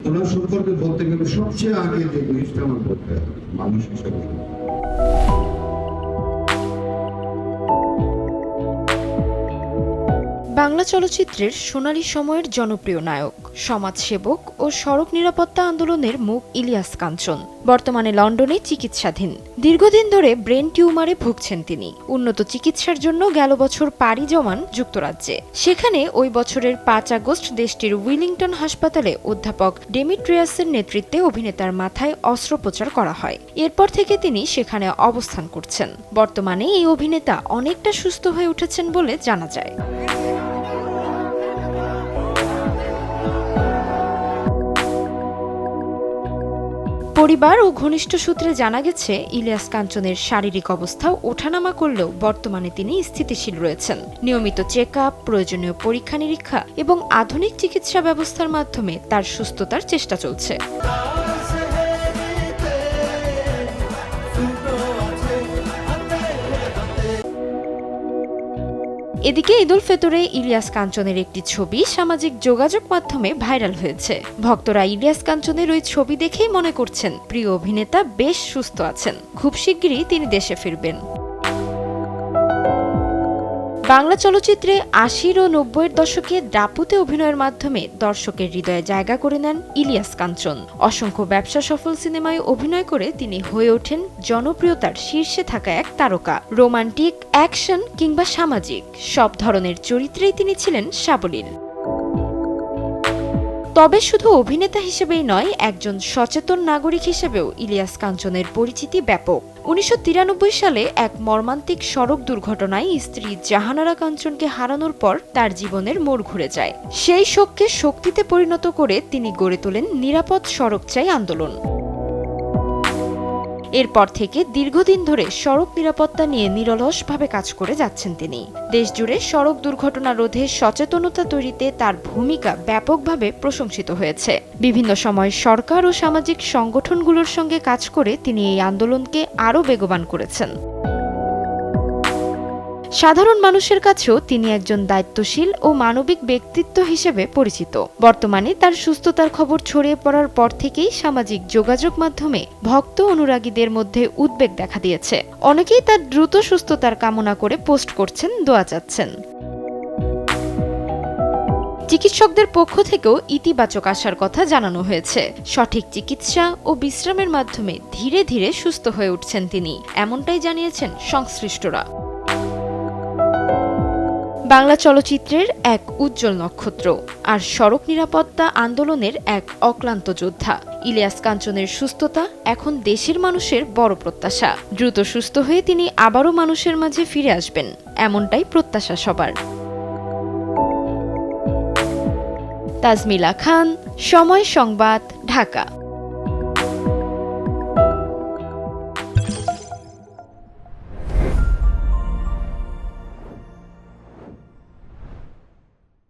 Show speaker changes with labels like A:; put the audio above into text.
A: ওনার সম্পর্কে বলতে গেলে সবচেয়ে আগে যে জিনিসটা আমার বলতে হবে মানুষ হিসেবে।
B: বাংলা চলচ্চিত্রের সোনালী সময়ের জনপ্রিয় নায়ক, সমাজসেবক ও সড়ক নিরাপত্তা আন্দোলনের মুখ ইলিয়াস কাঞ্চন বর্তমানে লন্ডনে চিকিৎসাধীন। দীর্ঘদিন ধরে ব্রেন টিউমারে ভুগছেন তিনি। উন্নত চিকিৎসার জন্য গেল বছর পাড়ি জমান যুক্তরাজ্যে। সেখানে ওই বছরের 5 আগস্ট দেশটির উইলিংটন হাসপাতালে অধ্যাপক ডেমিট্রিয়াসের নেতৃত্বে অভিনেতার মাথায় অস্ত্রোপচার করা হয়। এরপর থেকে তিনি সেখানে অবস্থান করছেন। বর্তমানে এই অভিনেতা অনেকটা সুস্থ হয়ে উঠেছেন বলে জানা যায়। পরিবার ও ঘনিষ্ঠ সূত্রে জানা গেছে, ইলিয়াস কাঞ্চনের শারীরিক অবস্থা ওঠানামা করলেও বর্তমানে তিনি স্থিতিশীল রয়েছেন। নিয়মিত চেক আপ, প্রয়োজনীয় পরীক্ষা নিরীক্ষা এবং আধুনিক চিকিৎসা ব্যবস্থার মাধ্যমে তার সুস্থতার চেষ্টা চলছে। এদিকে ঈদুল ফিতরে ইলিয়াস কাঞ্চনের একটি ছবি সামাজিক যোগাযোগ মাধ্যমে ভাইরাল হয়েছে। ভক্তরা ইলিয়াস কাঞ্চনের ওই ছবি দেখেই মনে করছেন প্রিয় অভিনেতা বেশ সুস্থ আছেন। খুব শিগগিরই তিনি দেশে ফিরবেন। বাংলা চলচ্চিত্রে 80 ও 90-এর দশকে দাপুতে অভিনয়ের মাধ্যমে দর্শকের হৃদয়ে জায়গা করে নেন ইলিয়াস কাঞ্চন। অসংখ্য ব্যবসা সফল সিনেমায় অভিনয় করে তিনি হয়ে ওঠেন জনপ্রিয়তার শীর্ষে থাকা এক তারকা। রোমান্টিক, অ্যাকশন কিংবা সামাজিক সব ধরনের চরিত্রেই তিনি ছিলেন সাবলীল। তবে শুধু অভিনেতা হিসেবেই নয়, একজন সচেতন নাগরিক হিসেবেও ইলিয়াস কাঞ্চনের পরিচিতি ব্যাপক। 1993 সালে এক মর্মান্তিক সড়ক দুর্ঘটনায় স্ত্রী জাহানারা কাঞ্চনকে হারানোর পর তার জীবনের মোড় ঘুরে যায়। সেই শোককে শক্তিতে পরিণত করে তিনি গড়ে তোলেন নিরাপদ সড়ক চাই আন্দোলন। এরপর থেকে দীর্ঘদিন ধরে সড়ক নিরাপত্তা নিয়ে নিরলসভাবে কাজ করে যাচ্ছেন তিনি। দেশজুড়ে সড়ক দুর্ঘটনা রোধে সচেতনতা তৈরিতে তার ভূমিকা ব্যাপকভাবে প্রশংসিত হয়েছে। বিভিন্ন সময় সরকার ও সামাজিক সংগঠনগুলোর সঙ্গে কাজ করে তিনি এই আন্দোলনকে আরও বেগবান করেছেন। সাধারণ মানুষের কাছেও তিনি একজন দায়িত্বশীল ও মানবিক ব্যক্তিত্ব হিসেবে পরিচিত। বর্তমানে তার সুস্থতার খবর ছড়িয়ে পড়ার পর থেকেই সামাজিক যোগাযোগ মাধ্যমে ভক্ত অনুরাগীদের মধ্যে উদ্বেগ দেখা দিয়েছে। অনেকেই তার দ্রুত সুস্থতার কামনা করে পোস্ট করছেন, দোয়া চাচ্ছেন। চিকিৎসকদের পক্ষ থেকেও ইতিবাচক আশার কথা জানানো হয়েছে। সঠিক চিকিৎসা ও বিশ্রামের মাধ্যমে ধীরে ধীরে সুস্থ হয়ে উঠছেন তিনি, এমনটাই জানিয়েছেন সংশ্লিষ্টরা। বাংলা চলচ্চিত্রের এক উজ্জ্বল নক্ষত্র আর সড়ক নিরাপত্তা আন্দোলনের এক অক্লান্ত যোদ্ধা ইলিয়াস কাঞ্চনের সুস্থতা এখন দেশের মানুষের বড় প্রত্যাশা। দ্রুত সুস্থ হয়ে তিনি আবারও মানুষের মাঝে ফিরে আসবেন, এমনটাই প্রত্যাশা সবার। তাজমিলা খান, সময় সংবাদ, ঢাকা।